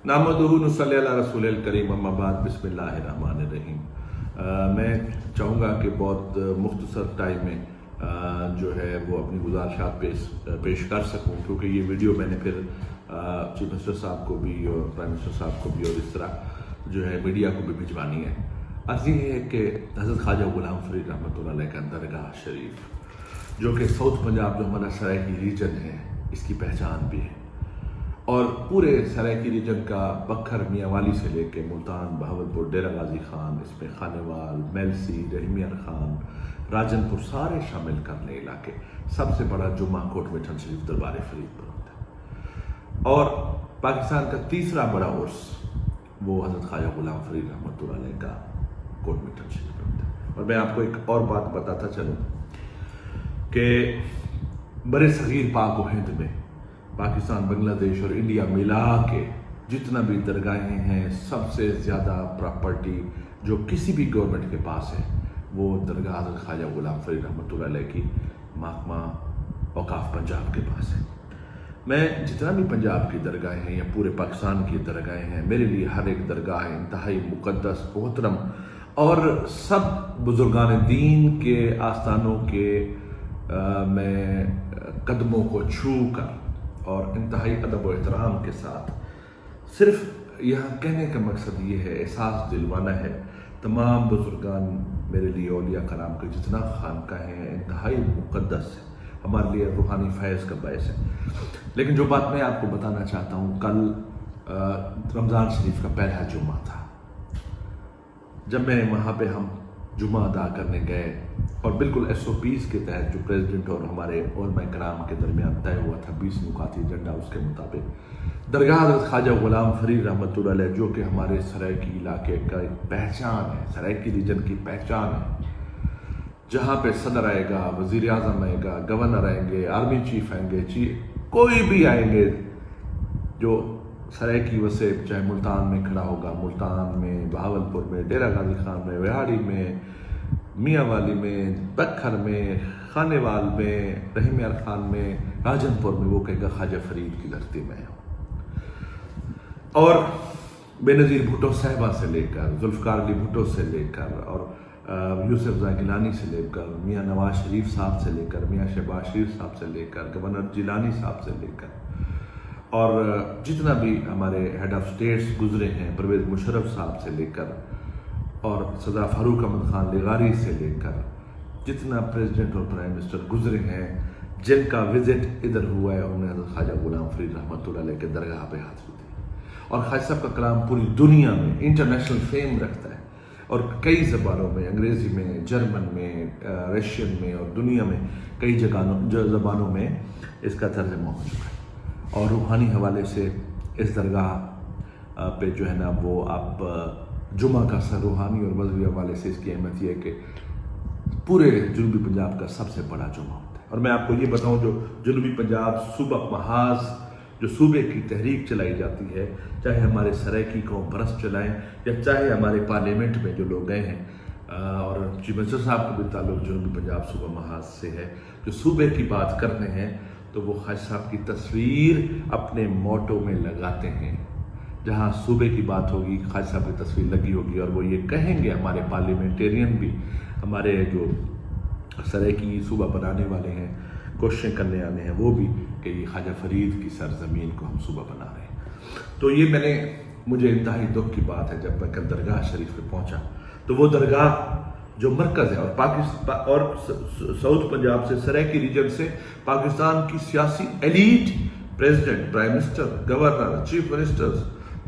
नामदुहु नसल्ली अला रसूलिल करीम अम्मा बाद बिस्मिल्लाहिर्रहमानिर्रहीम। मैं चाहूँगा कि बहुत मुख्तसर टाइम में जो है वो अपनी गुजारिशात पेश कर सकूँ, क्योंकि ये वीडियो मैंने फिर चीफ मिनिस्टर साहब को भी और प्राइम मिनिस्टर साहब को भी और इस तरह जो है मीडिया को भी भिजवानी है। अर्ज़ ये है कि हज़रत ख्वाजा गुलाम फरीद रहमतुल्लाह अलैह का दरगाह शरीफ, जो कि साउथ पंजाब जो हमारा सराइकी रीजन है, इसकी पहचान भी है। और पूरे सराइकी रीजन का बखर मियांवाली से लेके मुल्तान, बहावलपुर, डेरा गाजी खान, इसमें खानेवाल, मेलसी, रहीमिया खान, राजनपुर सारे शामिल करने इलाके सबसे बड़ा जुम्मा कोट मिठन शरीफ दरबार फरीद पर होता है। और पाकिस्तान का तीसरा बड़ा उर्स वो हज़रत ख्वाजा गुलाम फरीद रहमतुल्लाह अलैह का कोट मिठन शरीफ पर होता है। और मैं आपको एक और बात बताता चलूँ कि बड़े सगीर पाक व हिंद में पाकिस्तान, बांग्लादेश और इंडिया मिला के जितना भी दरगाहें हैं, सबसे ज़्यादा प्रॉपर्टी जो किसी भी गवर्नमेंट के पास है वो दरगाह हज़रत ख्वाजा गुलाम फरीद रहमतुल्लाह अलैह की महकमा औकाफ पंजाब के पास है। मैं जितना भी पंजाब की दरगाहें हैं या पूरे पाकिस्तान की दरगाहें हैं, मेरे लिए हर एक दरगाह इंतहाई मुक़द्दस, मोहतरम और सब बुजुर्गान दीन के आस्थानों के मैं कदमों को छू कर और इंतहाई अदब व एहतराम के साथ, सिर्फ यहाँ कहने का मकसद ये है, एहसास दिलवाना है तमाम बुजुर्गान मेरे लिए औलिया कराम के जितना खानका है इंतहाई मुक़द्दस है, हमारे लिए रूहानी फैज़ का बायस है। लेकिन जो बात मैं आपको बताना चाहता हूँ, कल रमज़ान शरीफ का पहला जुम्मा था। जब मैं वहाँ पे हम जुम्मा अदा करने गए और बिल्कुल SOPs के तहत जो प्रेसिडेंट और हमारे उलमा कराम के दरमियान तय हुआ था 20 नुकाती एजेंडा, उसके मुताबिक दरगाह हज़रत ख्वाजा गुलाम फरीद रहमतुल्लाह अलैह, जो कि हमारे सराइकी इलाके का एक पहचान है, सराइकी रीजन की पहचान है, जहाँ पे सदर आएगा, वज़ीर आज़म आएगा, गवर्नर आएंगे, आर्मी चीफ आएंगे, कोई भी आएंगे जो सराइकी वसे, चाहे मुल्तान में खड़ा होगा, मुल्तान में, बहावलपुर में, डेरा गाजी खान में, विहाड़ी में, मियांवाली में, बखर में, खानेवाल में, रहीमिया खान में, राजनपुर में, वो कहेगा ख्वाजा फरीद की धरती में है। और बेनज़ीर भुट्टो साहिबा से लेकर, जुल्फ़िकार अली भुट्टो से लेकर और यूसुफ गिलानी से लेकर, मियाँ नवाज शरीफ साहब से लेकर, मियाँ शहबाज शरीफ साहब से लेकर, गवर्नर जिलानी साहब से लेकर और जितना भी हमारे हेड ऑफ स्टेट्स गुजरे हैं, परवेज़ मुशर्रफ साहब से लेकर और सदर फारूक अहमद खान लिगारी से लेकर जितना प्रेसिडेंट और प्राइम मिनिस्टर गुजरे हैं, जिनका विजिट इधर हुआ है, उन्होंने हज़रत ख्वाजा गुलाम फरीद रहमतुल्लाह अलैह के दरगाह पे हाजिरी दी। और ख्वाजा साहब का कलाम पूरी दुनिया में इंटरनेशनल फेम रखता है और कई ज़बानों में, अंग्रेज़ी में, जर्मन में, रशियन में और दुनिया में कई ज़बानों में इसका तर्जुमा हो चुका है। और रूहानी हवाले से इस दरगाह पे जो है ना वो आप जुमा का सर रूहानी और मजहबी हवाले से इसकी अहमियत यह है कि पूरे जनूबी पंजाब का सबसे बड़ा जुमा होता है। और मैं आपको ये बताऊं, जो जनूबी पंजाब सूबा महाज जो सूबे की तहरीक चलाई जाती है, चाहे हमारे सराइकी कौम परस्त चलाएं या चाहे हमारे पार्लियामेंट में जो लोग गए हैं, और चीफ मिनिस्टर साहब का भी ताल्लुक जनूबी पंजाब सूबा महाज से है, जो सूबे की बात करते हैं तो वो ख्वाजा साहब की तस्वीर अपने मोटो में लगाते हैं। जहाँ सूबे की बात होगी ख्वाजा साहब की तस्वीर लगी होगी और वो ये कहेंगे, हमारे पार्लियामेंटेरियन भी, हमारे जो सराइकी सूबा बनाने वाले हैं, कोशिशें करने वाले हैं, वो भी कि ये ख्वाजा फरीद की सरजमीन को हम सूबा बना रहे हैं। तो ये मुझे इंतहाई दुख की बात है, जब मैं कल दरगाह शरीफ पे पहुँचा तो वो दरगाह जो मरकज़ है और पाकिस्तान और साउथ पंजाब से, सराइकी रीजन से पाकिस्तान की सियासी elite, president, prime minister, governor, chief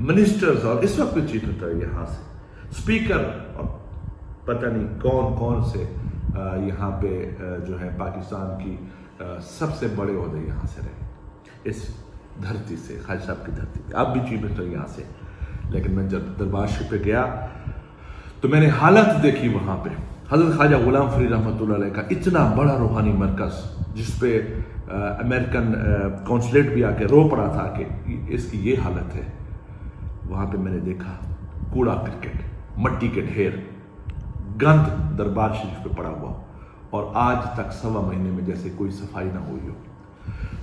ministers और इस वक्त भी चीफ मिनिस्टर यहाँ से, स्पीकर और पता नहीं कौन कौन से यहाँ पे जो है पाकिस्तान की सबसे बड़े ओहदे यहाँ से रहे, इस धरती से, ख्वाजा साहब की धरती पे। आप भी चीफ मिनिस्टर यहाँ से। लेकिन मैं जब दरबार शरीफ पे गया तो मैंने हालत देखी वहाँ पे, हज़रत ख्वाजा गुलाम फरीद रहमतुल्लाह अलैह का इतना बड़ा रूहानी मरकज़, जिस पे अमेरिकन कौंसलेट भी आके रो पड़ा था कि इसकी ये हालत है। वहाँ पे मैंने देखा कूड़ा करकट, मट्टी के ढेर, गंद दरबार शरीफ पे पड़ा हुआ और आज तक 1.25 महीने में जैसे कोई सफाई ना हुई हो।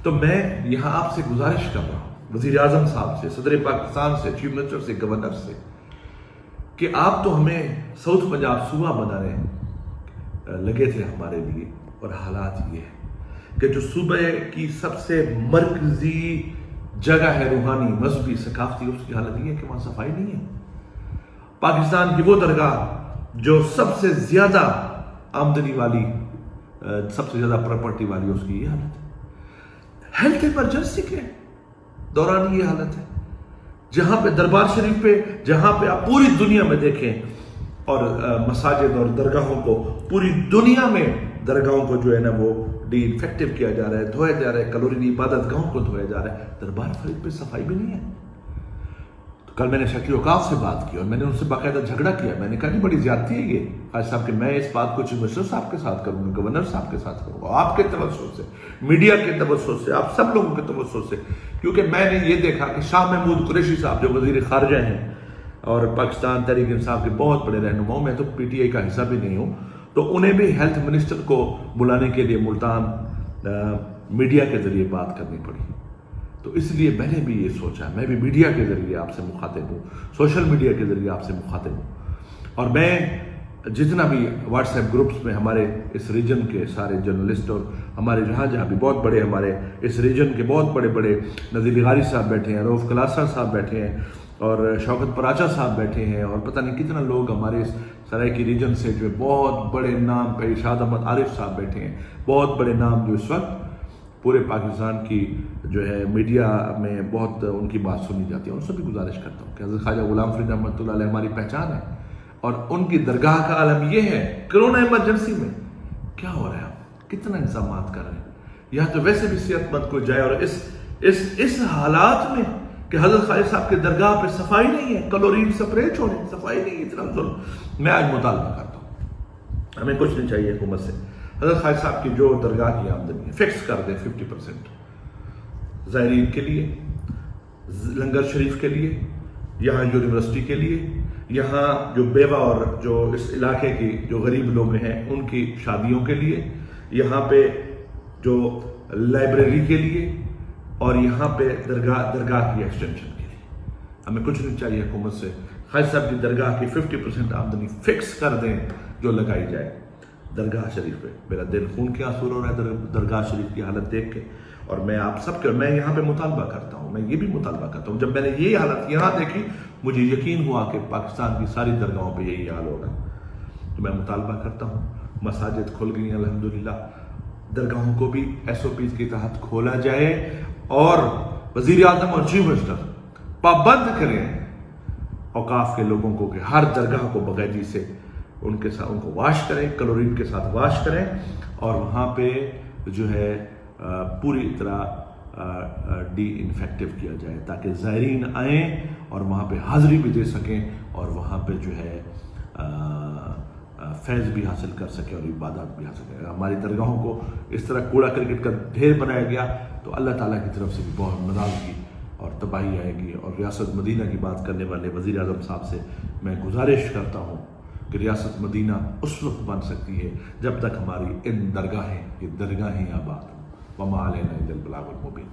तो मैं यहाँ आपसे गुजारिश कर रहा हूँ وزیر اعظم صاحب سے، صدر پاکستان سے، چیف منسٹر سے، گورنر سے کہ آپ تو ہمیں ساؤتھ پنجاب صوبہ بنانے لگے تھے ہمارے لیے، اور حالات یہ ہے کہ جو صوبے کی سب سے مرکزی جگہ ہے روحانی، مذہبی، ثقافتی، اس کی حالت یہ ہے کہ وہاں صفائی نہیں ہے۔ پاکستان کی وہ درگاہ جو سب سے زیادہ آمدنی والی، سب سے زیادہ پراپرٹی والی، اس کی یہ حالت ہے۔ ہیلتھ ایمرجنسی کے دوران یہ حالت ہے، جہاں پہ دربار شریف پہ، جہاں پہ آپ پوری دنیا میں دیکھیں، اور مساجد اور درگاہوں کو پوری دنیا میں، درگاہوں کو جو ہے نا وہ ڈی انفیکٹو کیا جا رہا ہے، دھویا جا رہا ہے، کلورینی عبادت گاہوں کو دھویا جا رہا ہے، دربار شریف پہ صفائی بھی نہیں ہے۔ تو کل میں نے شکی اوقاف سے بات کی اور میں نے ان سے باقاعدہ جھگڑا کیا، میں نے کہا کہ بڑی زیادتی ہے یہ خالد صاحب کہ میں اس بات کو چیف منسٹر صاحب کے ساتھ کروں گا، گورنر صاحب کے ساتھ کروں گا، آپ کے توسط سے، میڈیا کے توسط سے، آپ سب لوگوں کے توسط سے، کیونکہ میں نے یہ دیکھا کہ شاہ محمود قریشی صاحب جو وزیر خارجہ ہیں اور پاکستان تحریک انصاف کے بہت بڑے رہنما، میں تو پی ٹی آئی کا حصہ بھی نہیں ہوں، تو انہیں بھی ہیلتھ منسٹر کو بلانے کے لیے ملتان میڈیا کے ذریعے بات کرنی پڑی۔ تو اس لیے میں نے بھی یہ سوچا، میں بھی میڈیا کے ذریعے آپ سے مخاطب ہوں، سوشل میڈیا کے ذریعے آپ سے مخاطب ہوں، اور میں جتنا بھی واٹس ایپ گروپس میں ہمارے اس ریجن کے سارے جرنلسٹ اور ہمارے جہاں بھی بہت بڑے، ہمارے اس ریجن کے بہت بڑے بڑے، نذیر غاری صاحب بیٹھے ہیں، رؤف کلاسرا صاحب بیٹھے ہیں، اور شوکت پراچا صاحب بیٹھے ہیں، اور پتہ نہیں کتنا لوگ ہمارے اس سرائیکی ریجن سے جو بہت بڑے نام پہ، ارشاد احمد عارف صاحب بیٹھے ہیں، بہت بڑے نام جو اس وقت پورے پاکستان کی جو ہے میڈیا میں بہت ان کی بات سنی جاتی ہے۔ ان سے بھی گزارش کرتا ہوں کہ حضرت خواجہ غلام فرید رحمۃ اللہ علیہ ہماری پہچان ہے، اور ان کی درگاہ کا عالم یہ ہے، کرونا ایمرجنسی میں کیا ہو رہا ہے، کتنا انتظامات کر رہے ہیں، یہاں تو ویسے بھی صحت مند کو جائے، اور اس حالات میں کہ حضرت خواجہ صاحب کے درگاہ پہ صفائی نہیں ہے، کلورین سپرے چھوڑیں، صفائی نہیں ہے، اتنا ظلم۔ میں آج مطالبہ کرتا ہوں، ہمیں کچھ نہیں چاہیے حکومت سے، حضرت خواجہ صاحب کی جو درگاہ کی آمدنی ہے فکس کر دیں 50% زائرین کے لیے، لنگر شریف کے لیے، یہاں یونیورسٹی کے لیے، یہاں جو بیوہ اور جو اس علاقے کی جو غریب لوگ ہیں ان کی شادیوں کے لیے، یہاں پہ جو لائبریری کے لیے، اور یہاں پہ درگاہ کی ایکسٹینشن کے لیے۔ ہمیں کچھ نہیں چاہیے حکومت سے، خواجہ صاحب کی درگاہ کی 50% آمدنی فکس کر دیں جو لگائی جائے درگاہ شریف پہ۔ میرا دل خون کے آنسو رو رہا ہے درگاہ شریف کی حالت دیکھ کے، اور میں آپ سب کے، میں یہاں پہ مطالبہ کرتا ہوں، میں یہ بھی مطالبہ کرتا ہوں، جب میں نے یہ حالت یہاں دیکھی مجھے یقین ہوا کہ پاکستان کی ساری درگاہوں پہ یہی حال ہوگا۔ تو میں مطالبہ کرتا ہوں، مساجد کھل گئی ہیں الحمدللہ، درگاہوں کو بھی ایس او پیز کے تحت کھولا جائے، اور وزیر اعظم اور چیف منسٹر پابند کریں اوقاف کے لوگوں کو کہ ہر درگاہ کو باقاعدگی سے ان کو واش کریں، کلورین کے ساتھ واش کریں، اور وہاں پہ جو ہے پوری طرح ڈی انفیکٹو کیا جائے تاکہ زائرین آئیں اور وہاں پہ حاضری بھی دے سکیں، اور وہاں پہ جو ہے فیض بھی حاصل کر سکیں اور عبادات بھی حاصل کریں۔ ہماری درگاہوں کو اس طرح کوڑا کرکٹ کا ڈھیر بنایا گیا تو اللہ تعالیٰ کی طرف سے بھی بہت ناراضگی اور تباہی آئے گی۔ اور ریاست مدینہ کی بات کرنے والے وزیر اعظم صاحب سے میں گزارش کرتا ہوں کہ ریاست مدینہ اس وقت بن سکتی ہے جب تک ہماری ان درگاہیں آباد ہوں۔ وما علینا الا البلاغ المبین۔